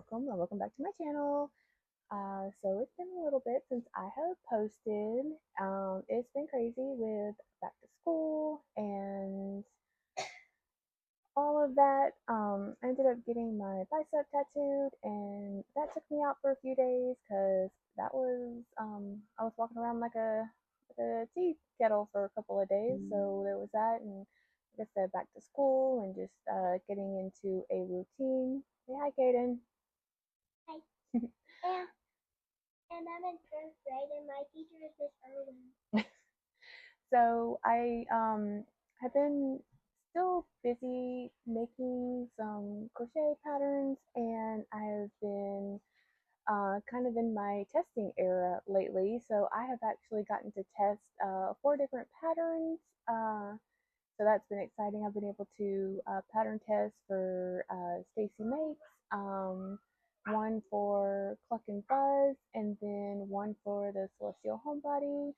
welcome or welcome back to my channel. So it's been a little bit since I have posted. It's been crazy with back to school and all of that. I ended up getting my bicep tattooed, and that took me out for a few days because that was I was walking around like a tea kettle for a couple of days. So there was that, and like I said, back to school and just getting into a routine. Say hi, Kaden. Hi. And I'm in first grade, and my teacher is Miss Irwin. So I have been still busy making some crochet patterns, and I have been kind of in my testing era lately. So I have actually gotten to test 4 different patterns. So that's been exciting. I've been able to pattern test for Stacy Makes, one for Cluck and Buzz, and then one for the Celestial Homebody.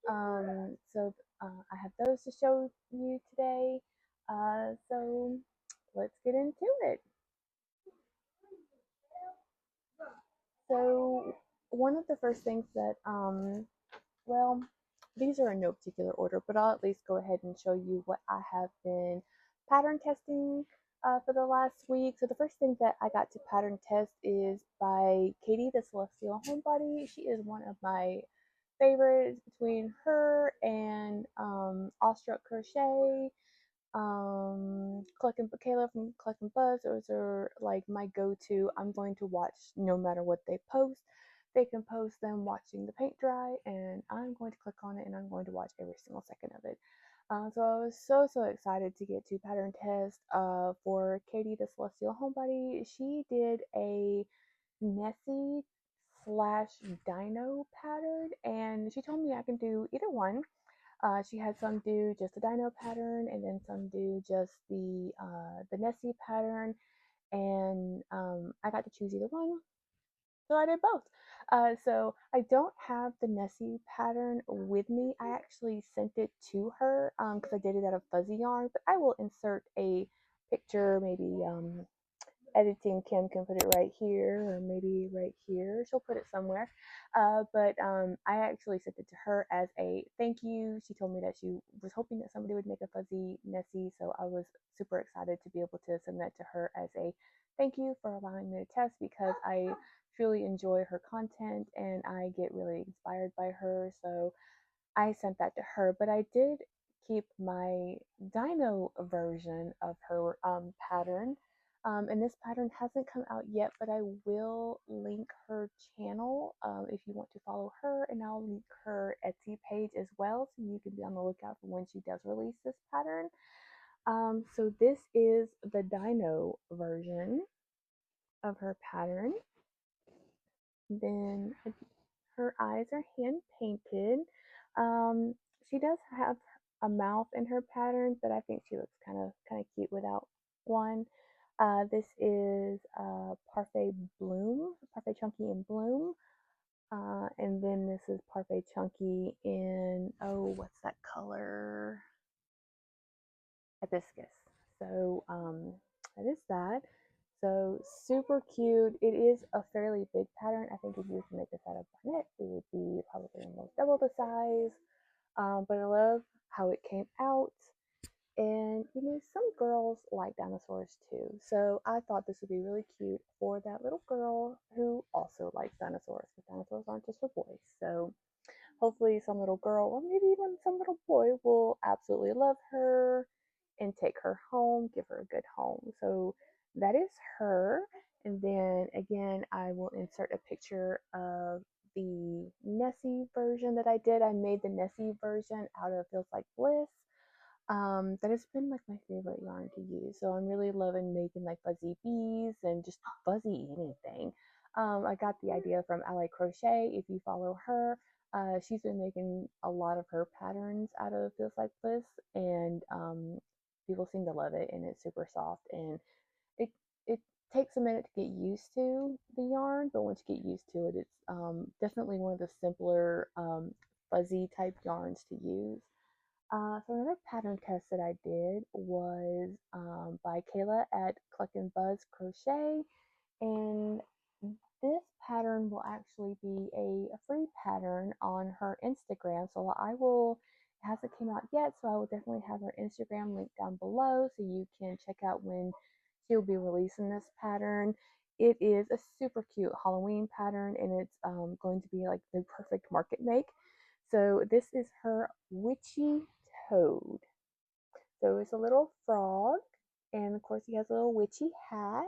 I have those to show you today. So let's get into it. So one of the first things that, well, these are in no particular order, but I'll at least go ahead and show you what I have been pattern testing for the last week. So the first thing that I got to pattern test is by Katie, the Celestial Homebody. She is one of my favorites between her and Awestruck Crochet, Cluck and Kayla from Cluck and Buzz. Those are like my go-to. I'm going to watch no matter what they post. They can post them watching the paint dry, and I'm going to click on it and I'm going to watch every single second of it. So I was so excited to get to pattern test for Katie the Celestial Homebody. She did a Nessie slash Dino pattern, and she told me I can do either one. She had some do just the dino pattern, and then some do just the Nessie pattern, and I got to choose either one, so I did both. So I don't have the Nessie pattern with me. I actually sent it to her because I did it out of fuzzy yarn, but I will insert a picture, maybe editing Kim can put it right here or maybe right here. She'll put it somewhere. But I actually sent it to her as a thank you. She told me that she was hoping that somebody would make a fuzzy Nessie, so I was super excited to be able to send that to her as a thank you for allowing me to test, because I truly enjoy her content and I get really inspired by her. So I sent that to her, but I did keep my dino version of her pattern. And this pattern hasn't come out yet, but I will link her channel if you want to follow her, and I'll link her Etsy page as well, so you can be on the lookout for when she does release this pattern. So this is the dino version of her pattern. Then her eyes are hand painted. Um, she does have a mouth in her pattern, but I think she looks kind of cute without one. This is Parfait Bloom, Parfait Chunky in Bloom. And then this is Parfait Chunky in, oh, what's that color? Hibiscus. So that is that. So super cute. It is a fairly big pattern. I think if you were to make this out of barnet, it would be probably almost double the size. But I love how it came out. And you know, some girls like dinosaurs too. So I thought this would be really cute for that little girl who also likes dinosaurs, because dinosaurs aren't just for boys. So hopefully some little girl, or maybe even some little boy, will absolutely love her and take her home, give her a good home. So that is her. And then again, I will insert a picture of the Nessie version that I did. I made the Nessie version out of Feels Like Bliss. That has been like my favorite yarn to use. So I'm really loving making like fuzzy bees and just fuzzy anything. I got the idea from Ally Crochet. If you follow her, she's been making a lot of her patterns out of Feels Like Bliss, and people seem to love it, and it's super soft, and it it takes a minute to get used to the yarn, but once you get used to it, it's definitely one of the simpler fuzzy type yarns to use. So another pattern test that I did was by Kayla at Cluck and Buzz Crochet, and this pattern will actually be a free pattern on her Instagram. So I will, it hasn't came out yet, so I will definitely have her Instagram link down below so you can check out when she'll be releasing this pattern. It is a super cute Halloween pattern and it's going to be like the perfect market make. So this is her witchy toad. So it's a little frog, and of course he has a little witchy hat,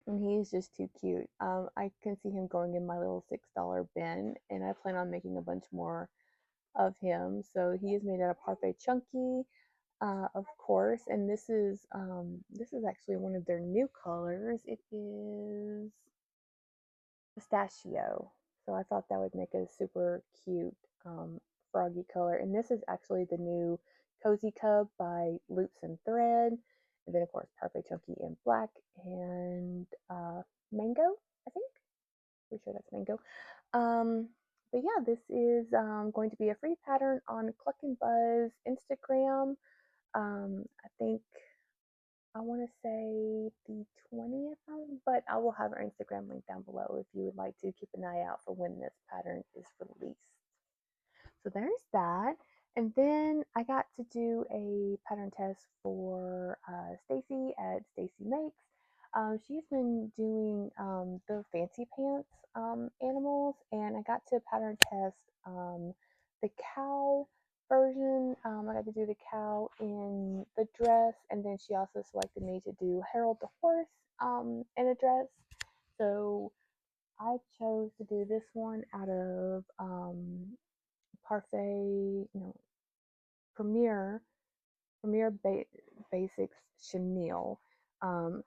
and he's just too cute. I can see him going in my little $6 bin, and I plan on making a bunch more of him. So he is made out of parfait chunky, of course, and this is actually one of their new colors. It is pistachio. So I thought that would make a super cute froggy color. And this is actually the new Cozy Cub by Loops and Thread. And then, of course, Parfait Chunky in black and mango, I think. Pretty sure that's mango. Um, but yeah, this is going to be a free pattern on Cluck and Buzz Instagram. I think I want to say the 20th, but I will have our Instagram link down below if you would like to keep an eye out for when this pattern is released. So there's that. And then I got to do a pattern test for Stacy at Stacy Makes. She's been doing the fancy pants animals, and I got to pattern test the cow version. I got to do the cow in the dress, and then she also selected me to do Harold the horse in a dress. So I chose to do this one out of Parfait, Premier, Basics Chenille. Um,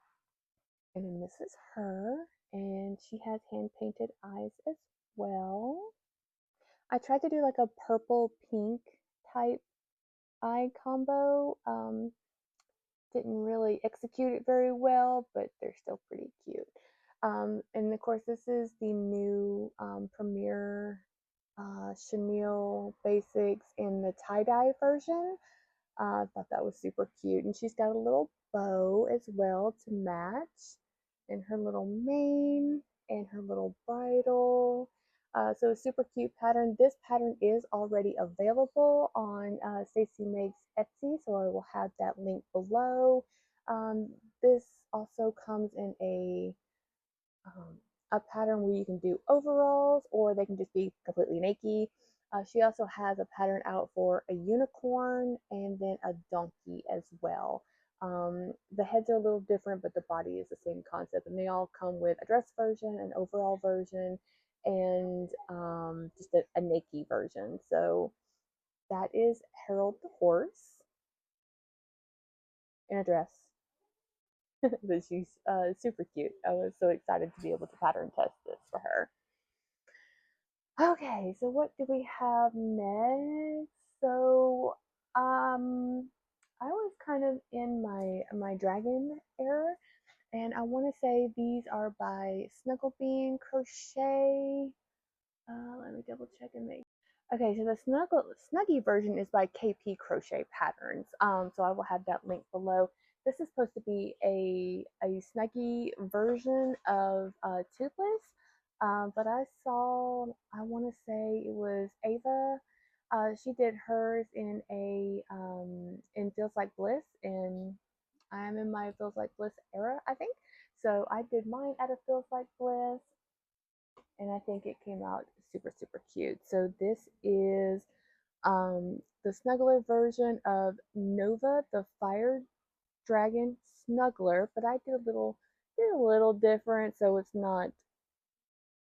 and then this is her, and she has hand painted eyes as well. I tried to do like a purple pink type eye combo. Didn't really execute it very well, but they're still pretty cute. And of course, this is the new Premier Chenille Basics in the tie-dye version. I thought that was super cute. And she's got a little bow as well to match, and her little mane, and her little bridle. So a super cute pattern. This pattern is already available on Stacey Meg's Etsy, so I will have that link below. Um, this also comes in um, a pattern where you can do overalls or they can just be completely naked. She also has a pattern out for a unicorn and then a donkey as well. The heads are a little different, but the body is the same concept, and they all come with a dress version, an overall version, and just a naked version. So that is Harold the horse in a dress. But she's super cute. I was so excited to be able to pattern test this for her. Okay, so what do we have next? So, I was kind of in my dragon era, and I want to say these are by Snugglebean Crochet. Let me double check and make. Okay, so the Snuggie version is by KP Crochet Patterns. So I will have that link below. This is supposed to be a Snuggie version of Toothless, but I saw, I want to say it was Ava. She did hers in in Feels Like Bliss, and I'm in my Feels Like Bliss era, I think. So I did mine out of Feels Like Bliss, and I think it came out super, super cute. So this is the snuggler version of Nova, the Fire Dragon Snuggler, but I did a little different, so it's not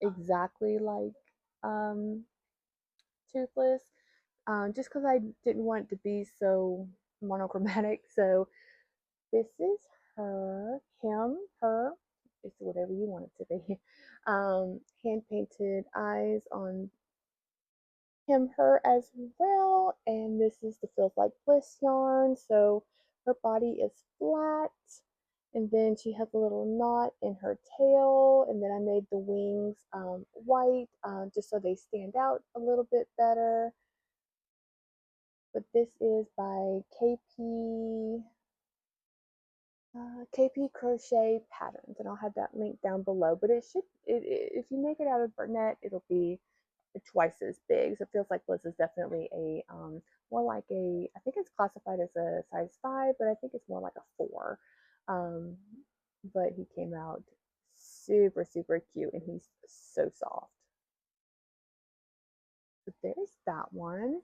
exactly like um, Toothless, just because I didn't want it to be so monochromatic. So this is her, him, her. It's whatever you want it to be. Hand painted eyes on him, her as well. And this is the Feels Like Bliss yarn. So her body is flat. And then she has a little knot in her tail. And then I made the wings white just so they stand out a little bit better. But this is by KP KP Crochet Patterns, and I'll have that link down below. But if you make it out of Bernette, it'll be twice as big. So it feels like Bliss is definitely a more like a, I think it's classified as a size 5, but I think it's more like a 4. Um, but he came out super, super cute, and he's so soft. So there's that one.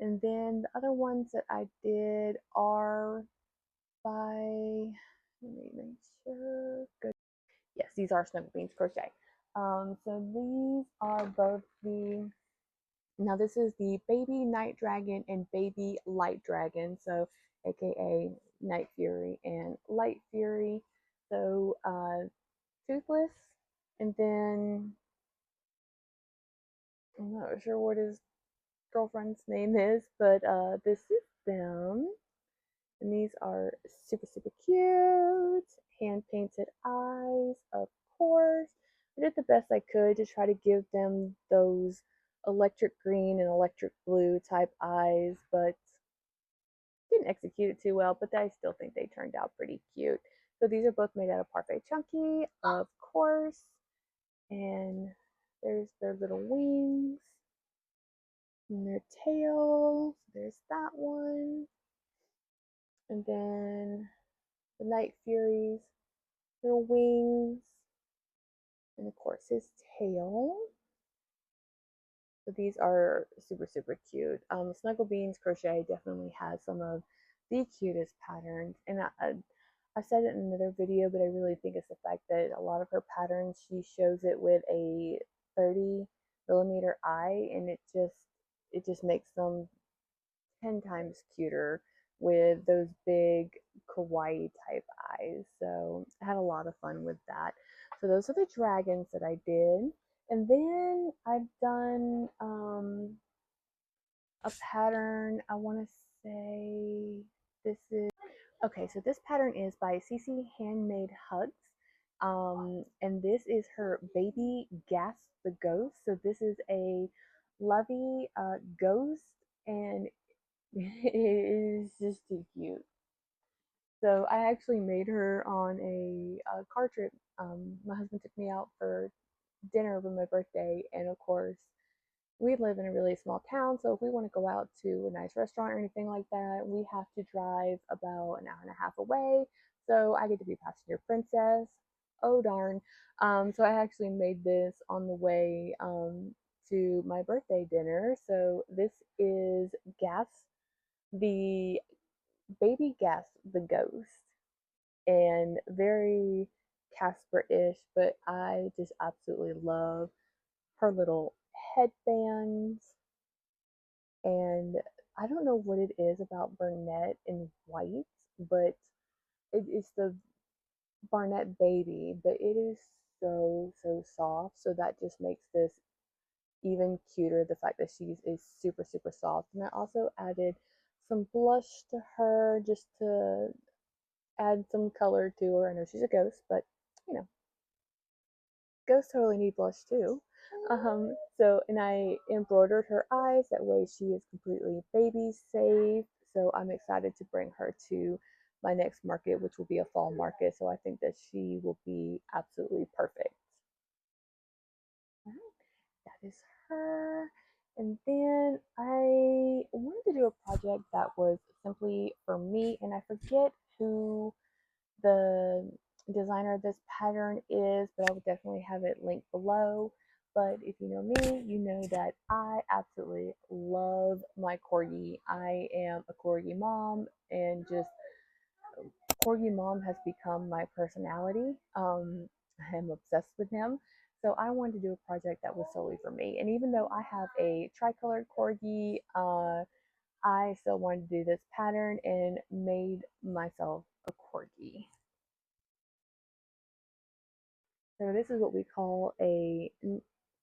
And then the other ones that I did are by, let me make sure. Good. Yes, these are Snuggle Beans Crochet. So these are both the, now this is the baby night dragon and baby light dragon, so aka Night Fury and Light Fury. So toothless, and then I'm not sure what his girlfriend's name is, but this is them. And these are super, super cute. Hand painted eyes, of course. I did the best I could to try to give them those electric green and electric blue type eyes, but didn't execute it too well, but I still think they turned out pretty cute. So these are both made out of Parfait Chunky, of course. And there's their little wings and their tails. There's that one. And then the Night Furies, little wings, and of course his tail. So these are super, super cute. Snuggle Beans Crochet definitely has some of the cutest patterns. And I said it in another video, but I really think it's the fact that a lot of her patterns, she shows it with a 30mm eye, and it just makes them 10 times cuter with those big kawaii type eyes. So I had a lot of fun with that. So those are the dragons that I did. And then I've done a pattern, I want to say this is, okay, so this pattern is by Cece Handmade Hugs. And this is her baby Gas the Ghost. So this is a lovey ghost, and it is just too cute. So I actually made her on a car trip. My husband took me out for dinner for my birthday, and of course, we live in a really small town. So if we want to go out to a nice restaurant or anything like that, we have to drive about an hour and a half away. So I get to be passenger princess. Oh darn! So I actually made this on the way to my birthday dinner. So this is Gas, the baby Gas the ghost, and very Casper-ish, but I just absolutely love her little headbands. And I don't know what it is about Bernette in white, but it's the Barnett baby, but it is so, so soft. So that just makes this even cuter. The fact that she's is super, super soft. And I also added some blush to her just to add some color to her. I know she's a ghost, but you know, ghosts totally need blush too. So, and I embroidered her eyes. That way she is completely baby safe. So I'm excited to bring her to my next market, which will be a fall market. So I think that she will be absolutely perfect. All right, that is her. And then I wanted to do a project that was simply for me, and I forget who the designer of this pattern is, but I will definitely have it linked below. But if you know me, you know that I absolutely love my corgi. I am a corgi mom, and just corgi mom has become my personality. I am obsessed with him. So I wanted to do a project that was solely for me. And even though I have a tricolored corgi, I still wanted to do this pattern and made myself a corgi. So this is what we call a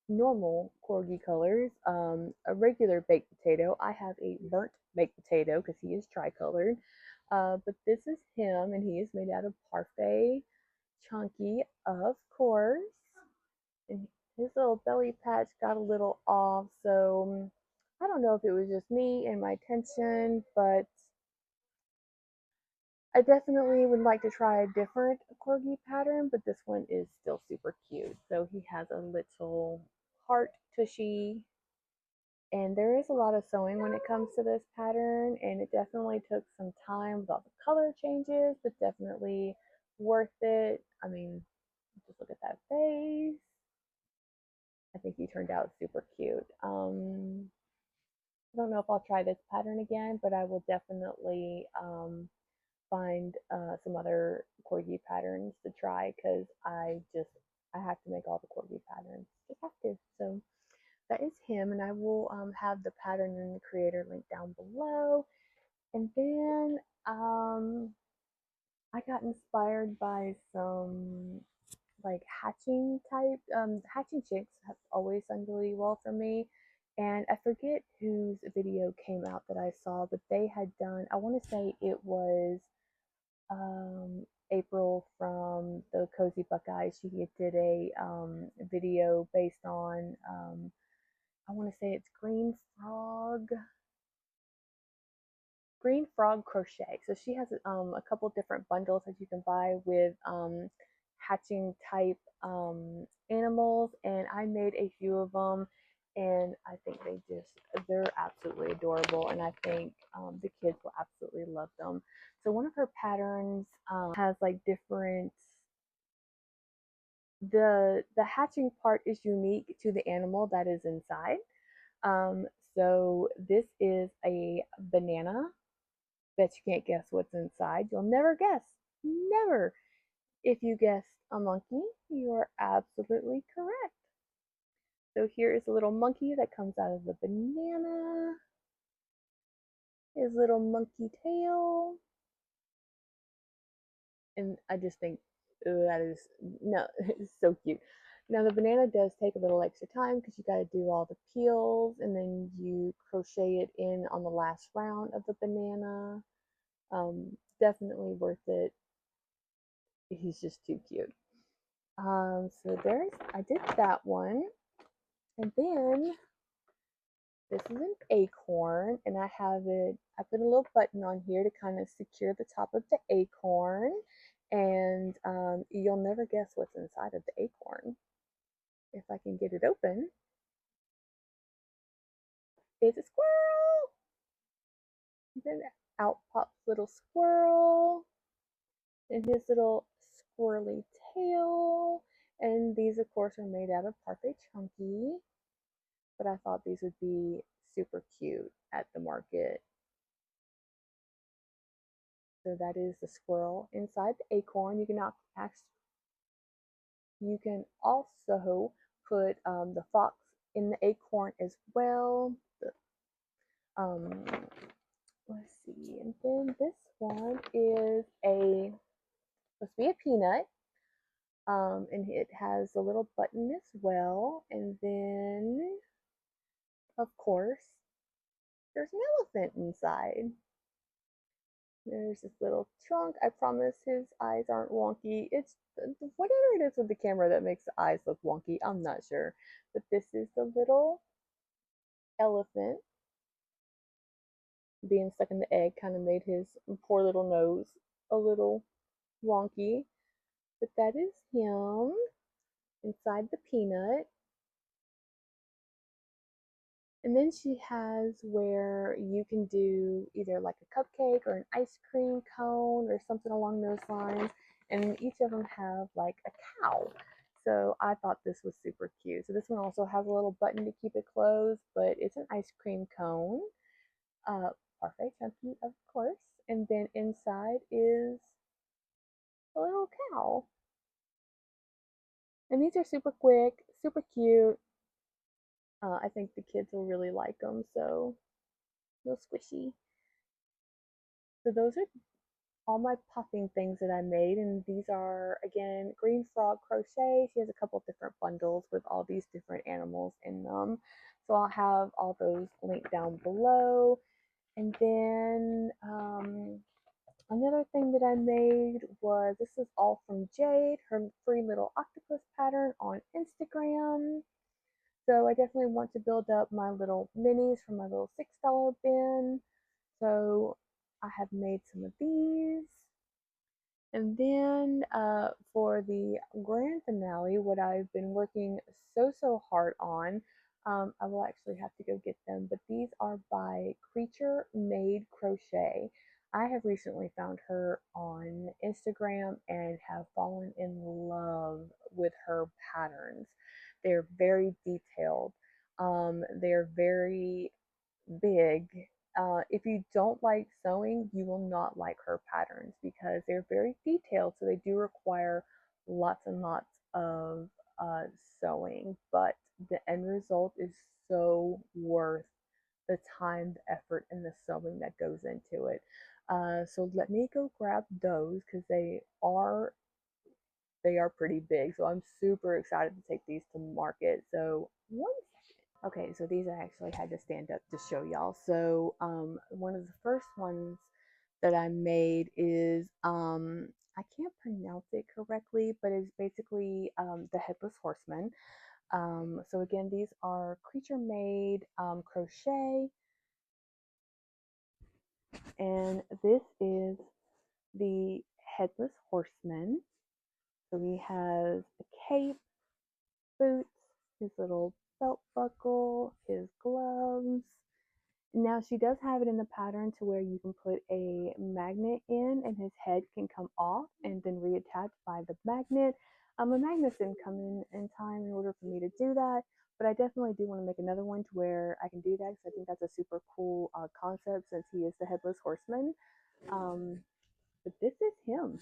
normal corgi colors. A regular baked potato. I have a burnt baked potato because he is tricolored. But this is him, and he is made out of Parfait Chunky, of course. And his little belly patch got a little off, so I don't know if it was just me and my tension, but I definitely would like to try a different corgi pattern, but this one is still super cute. So he has a little heart tushy, and there is a lot of sewing when it comes to this pattern, and it definitely took some time with all the color changes, but definitely worth it. I mean, just look at that face. I think he turned out super cute. I don't know if I'll try this pattern again, but I will definitely find some other corgi patterns to try because I have to make all the corgi patterns. Just have to. So that is him, and I will have the pattern and the creator link down below. And then I got inspired by some like hatching type. Hatching chicks have always done really well for me. And I forget whose video came out that I saw, but they had done, I want to say it was April from the Cozy Buckeyes. She did a video based on, I want to say it's green frog crochet. So she has a couple different bundles that you can buy with hatching type animals, and I made a few of them, and I think they're absolutely adorable, and I think the kids will absolutely love them. So one of her patterns has like different the hatching part is unique to the animal that is inside. Um, so this is a banana. Bet you can't guess what's inside. You'll never guess. Never. If you guessed a monkey, you are absolutely correct. So here is a little monkey that comes out of the banana. His little monkey tail. And I just think, oh, that is, no, it's so cute. Now the banana does take a little extra time because you got to do all the peels and then you crochet it in on the last round of the banana. Definitely worth it. He's just too cute. So I did that one. And then this is an acorn, and I put a little button on here to kind of secure the top of the acorn. And you'll never guess what's inside of the acorn. If I can get it open, it's a squirrel. And then out pops little squirrel and his little squirrely tail. And these, of course, are made out of parfait chunky, but I thought these would be super cute at the market. So that is the squirrel inside the acorn. You can also put the fox in the acorn as well. Um, let's see, and then this one is supposed to be a peanut. And it has a little button as well. And then, of course, there's an elephant inside. There's this little trunk. I promise his eyes aren't wonky. It's whatever it is with the camera that makes the eyes look wonky. I'm not sure. But this is the little elephant being stuck in the egg, kind of made his poor little nose a little wonky. But that is him inside the peanut. And then she has where you can do either like a cupcake or an ice cream cone or something along those lines. And each of them have like a cow. So I thought this was super cute. So this one also has a little button to keep it closed, but it's an ice cream cone. Parfait chunky, of course. And then inside is a little cow. And these are super quick, super cute. I think the kids will really like them. So, real squishy. So those are all my puffing things that I made, and these are again Green Frog Crochet. She has a couple of different bundles with all these different animals in them, so I'll have all those linked down below. And then another thing that I made was, this is all from Jade, her free little octopus pattern on Instagram. So I definitely want to build up my little minis from my little $6 bin. So I have made some of these. And then for the grand finale, what I've been working so hard on, I will actually have to go get them, but these are by Creature Made Crochet. I have recently found her on Instagram and have fallen in love with her patterns. They're very detailed. They're very big. If you don't like sewing, you will not like her patterns because they're very detailed, so they do require lots and lots of uh, sewing, but the end result is so worth the time, the effort, and the sewing that goes into it. So let me go grab those because they are pretty big. So I'm super excited to take these to market. So one Okay, so these I actually had to stand up to show y'all. So one of the first ones that I made is I can't pronounce it correctly, but it's basically the Headless Horseman. So again, these are creature made crochet, and this is the Headless Horseman. So he has a cape, boots, his little belt buckle, his gloves. Now she does have it in the pattern to where you can put a magnet in and his head can come off and then reattach by the magnet. The magnets didn't come in time in order for me to do that, but I definitely do want to make another one to where I can do that because I think that's a super cool concept since he is the headless horseman. Um, but this is him.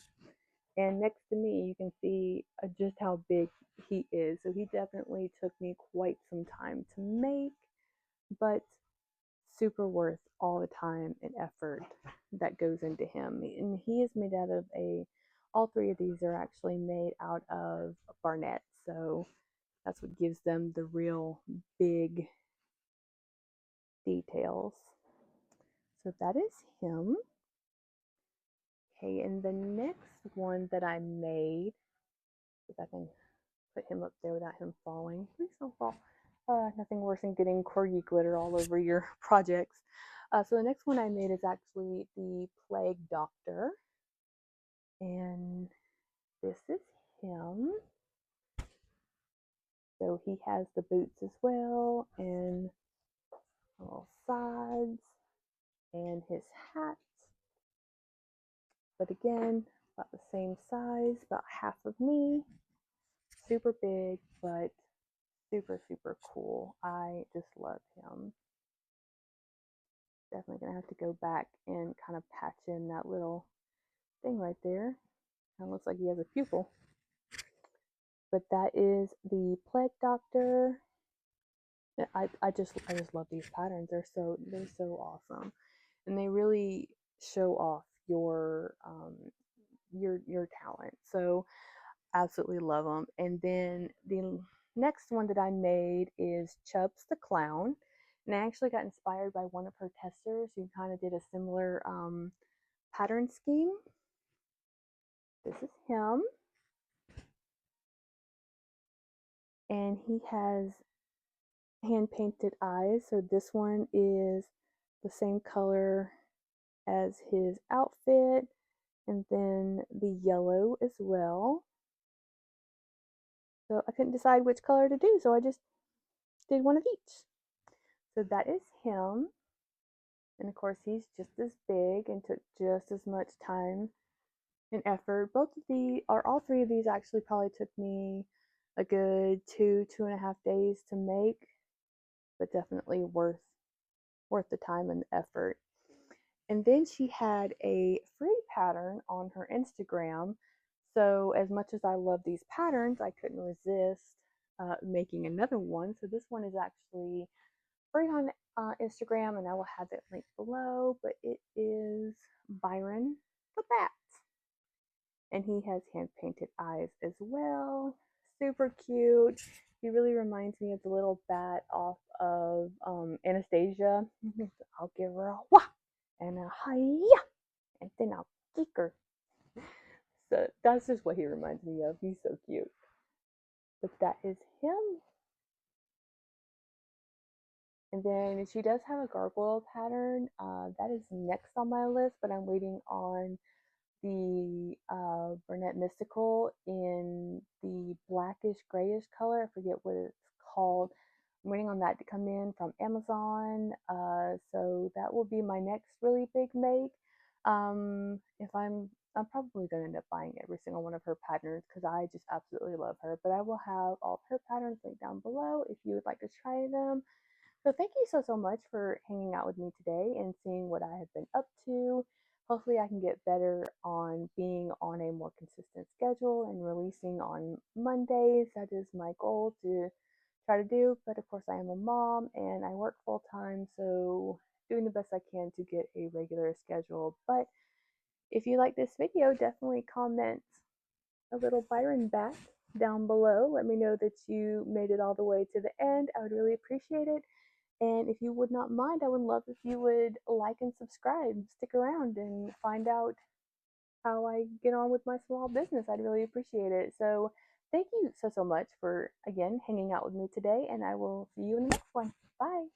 And next to me, you can see just how big he is. So he definitely took me quite some time to make, but super worth all the time and effort that goes into him. And he is made out of all three of these are actually made out of barnett. So that's what gives them the real big details. So that is him. Okay, and the next one that I made, if I can put him up there without him falling. Please don't fall. Nothing worse than getting corgi glitter all over your projects. So the next one I made is actually the Plague Doctor. And this is him. So he has the boots as well, and little sides, and his hat. But again, about the same size, about half of me. Super big, but super cool. I just love him. Definitely gonna have to go back and kind of patch in that little thing right there. Kind of looks like he has a pupil. But that is the Plague Doctor. I just love these patterns. They're so awesome, and they really show off your talent. So absolutely love them. And then the next one that I made is Chubbs the Clown, and I actually got inspired by one of her testers who kind of did a similar pattern scheme. This is him, and he has hand painted eyes. So this one is the same color as his outfit, and then the yellow as well. So I couldn't decide which color to do, so I just did one of each. So that is him. And of course, he's just as big and took just as much time and effort. Both of the, or all three of these actually probably took me a good 2.5 days to make, but definitely worth the time and the effort. And then she had a free pattern on her Instagram. So as much as I love these patterns, I couldn't resist making another one. So this one is actually free on Instagram, and I will have it linked below. But it is Byron the Bat, and he has hand painted eyes as well. Super cute. He really reminds me of the little bat off of Anastasia. I'll give her a wah and a hiya, and then I'll kick her. So that's just what he reminds me of. He's so cute. But that is him. And then she does have a gargoyle pattern that is next on my list, but I'm waiting on the Burnett Mystical in the blackish grayish color. I forget what it's called. I'm waiting on that to come in from Amazon. So that will be my next really big make. If I'm probably going to end up buying every single one of her patterns because I just absolutely love her. But I will have all of her patterns linked down below if you would like to try them. So thank you so much for hanging out with me today and seeing what I have been up to. Hopefully I can get better on being on a more consistent schedule and releasing on Mondays. That is my goal to try to do. But of course I am a mom and I work full time, so doing the best I can to get a regular schedule. But if you like this video, definitely comment a little Byron back down below. Let me know that you made it all the way to the end. I would really appreciate it. And if you would not mind, I would love if you would like and subscribe. Stick around and find out how I get on with my small business. I'd really appreciate it. So, thank you so much for, again, hanging out with me today, and I will see you in the next one. Bye.